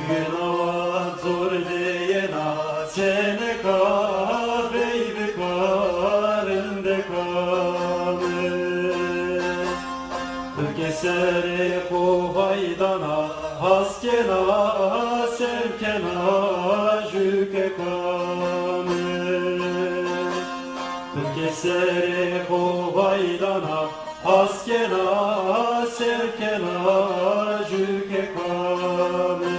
Günah zor diyena sene kahveydi karında kalır. Kesere kovaydana haskena sevkena jüke kanır. Kesere kovaydana haskena sevkena jüke kanır.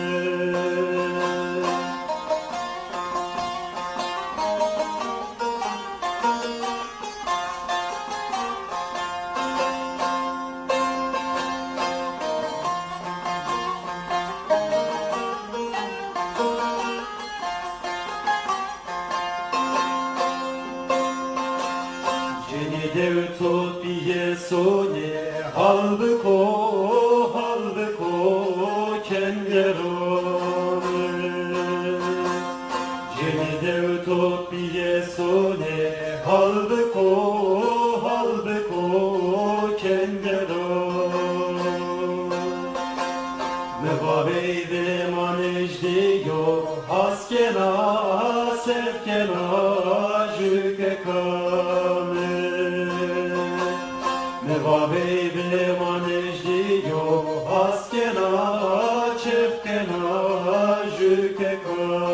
Ceni devtopiye sone haldıko kengerone. Ceni devtopiye sone haldıko kengerone. Mevaveyde manejdiyo haskena sevkena jüke kanır. Mevaveyde manejdiyo haskena çevkena jüke kanır.